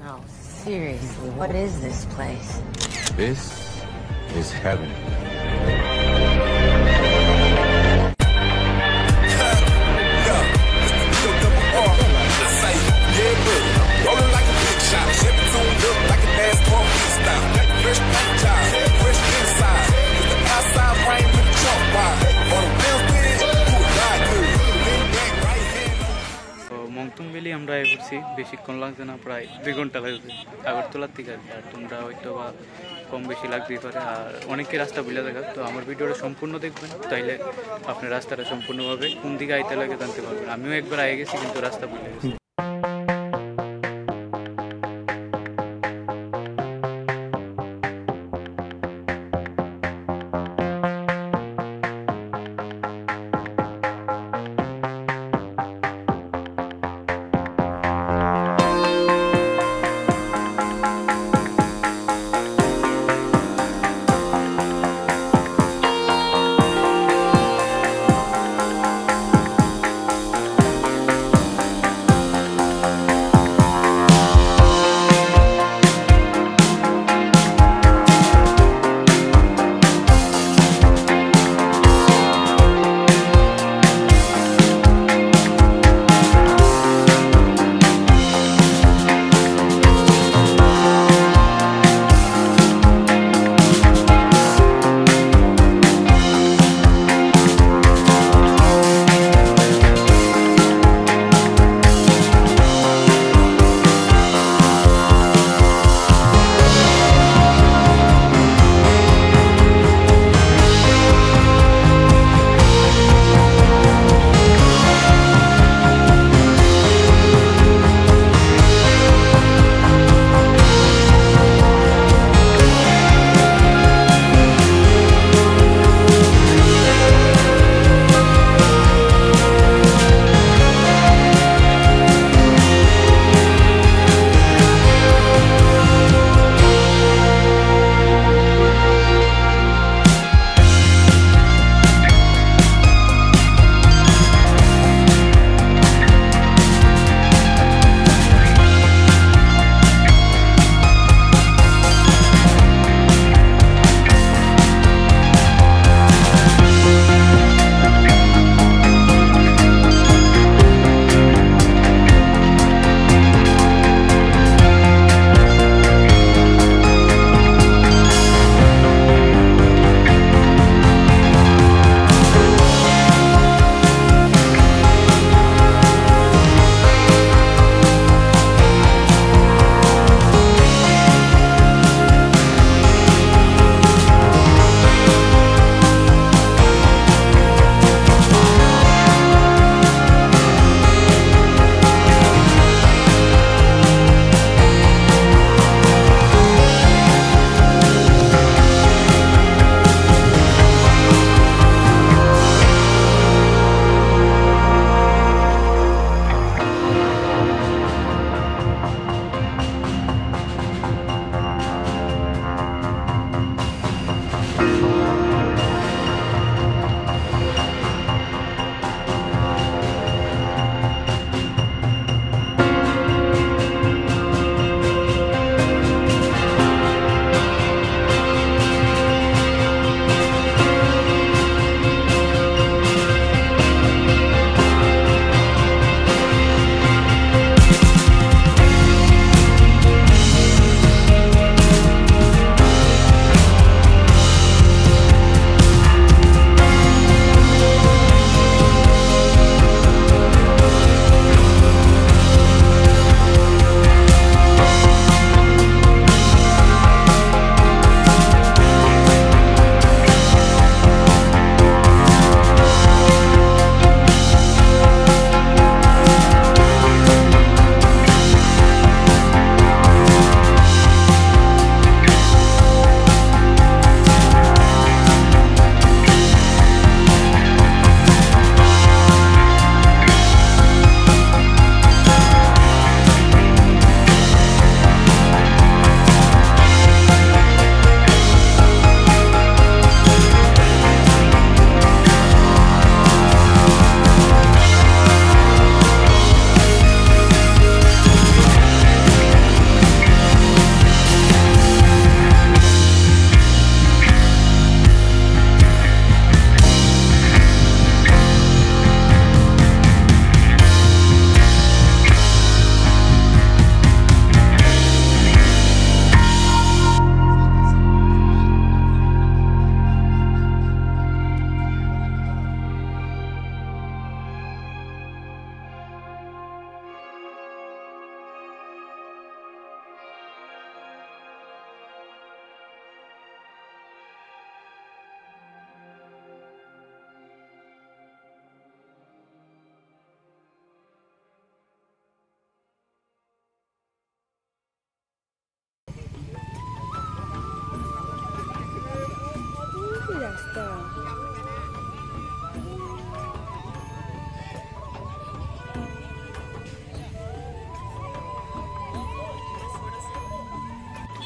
Oh, seriously, what is this place? This is heaven. Mongtung valley আমরা আয় করছি বেশিক্ষণ লাগছে না, প্রায় 2 ঘন্টা লাগছে আগরতলার থেকে। আর তোমরা হয়তো বা কম বেশি লাগতেই পারে, আর অনেকে রাস্তা ভুলে দেখা। তো আমার ভিডিওটা সম্পূর্ণ দেখবেন, তাইলে আপনি রাস্তাটা সম্পূর্ণভাবে কোন দিকে আইতে লাগে জানতে পারবেন। আমিও একবার আগে গেছি কিন্তু রাস্তা ভুলে গেছি।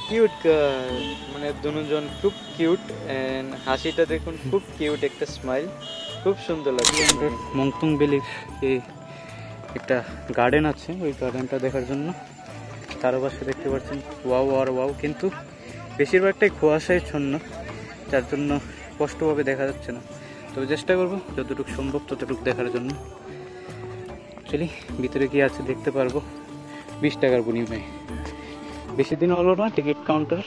কিউট মানে দুজন খুব কিউট এন্ড হাসিটা দেখুন খুব কিউট একটা স্মাইল খুব সুন্দর লাগছে মংতুং ভ্যালির এই একটা গার্ডেন আছে ওই গার্ডেনটা দেখার জন্য তার পাশে দেখতে পাচ্ছেন ওয়াও আর ওয়াও কিন্তু বেশিরভাগটাই কুয়াশাচ্ছন্ন যার জন্য স্পষ্টভাবে দেখা যাচ্ছে না তবে চেষ্টা করবো যতটুকু সম্ভব ততটুকু দেখার জন্য চলি ভিতরে কি আছে দেখতে পারবো 20 টাকার বিনিময়ে বেশি দিন হলো না টিকিট কাউন্টার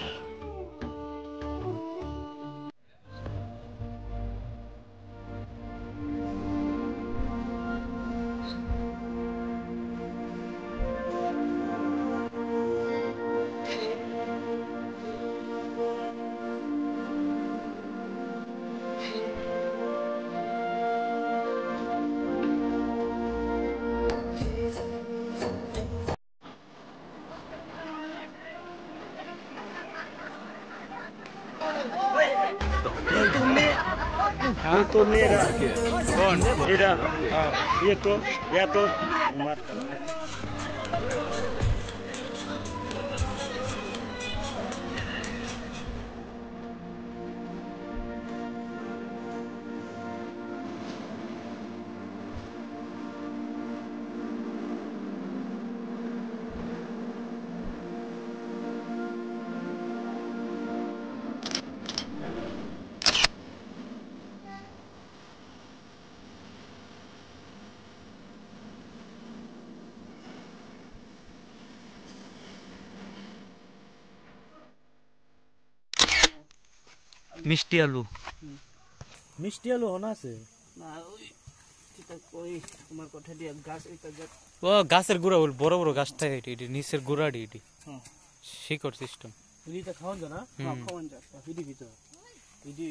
तो मेरा कौन मेरा ये तो या तो মিষ্টি আলু মিষ্টি আলু হনা আছে না ওই এটা কই তোমার কথা দিয়ে গাছ এটা ও গাছের গুড়া বড় বড় গাছটা এটি নিচের গুড়াটি এটি হ্যাঁ শিকড় সিস্টেম এটা খাওয়ান যায় না হ্যাঁ খাওয়ান যায় ভিডি ভিতর ভিডি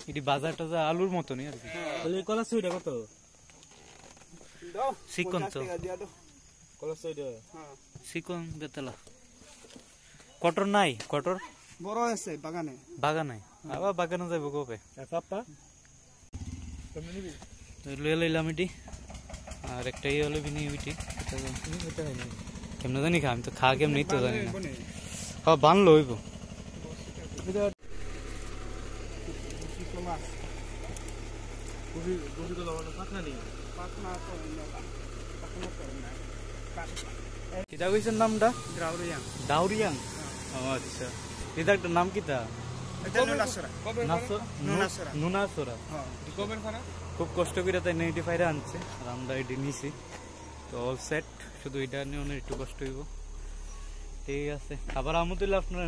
এটি বাজারটা যা আলুর মতনই আর কি তাহলে কলা সুইটা কত দাও চিকন তো কলা সুইটা হ্যাঁ চিকন বেতলা কটর নাই কটর বড় আছে বাগানে বাগানে আবার বাগানে যাবো কবে পাপা তুমি নিবি লয়ে লইলাম এটি আর একটা ই হলো বিনি বিটি কেমনে জানি খা আমি তো খা কেমনি তো জানি না হ্যাঁ বানলো হইব কিতা কইছেন নামটা গ্রাউরিয়াং ডাউরিয়াং ও আচ্ছা এটার নাম কিতা নুনাসরা খুব কষ্ট করে তাই 95 আনছে আর আমরা এটি নিছি তো অল সেট শুধু এটা নিয়ে একটু কষ্ট হইব ঠিক আছে আবার আমতুল্লাহ আপনারা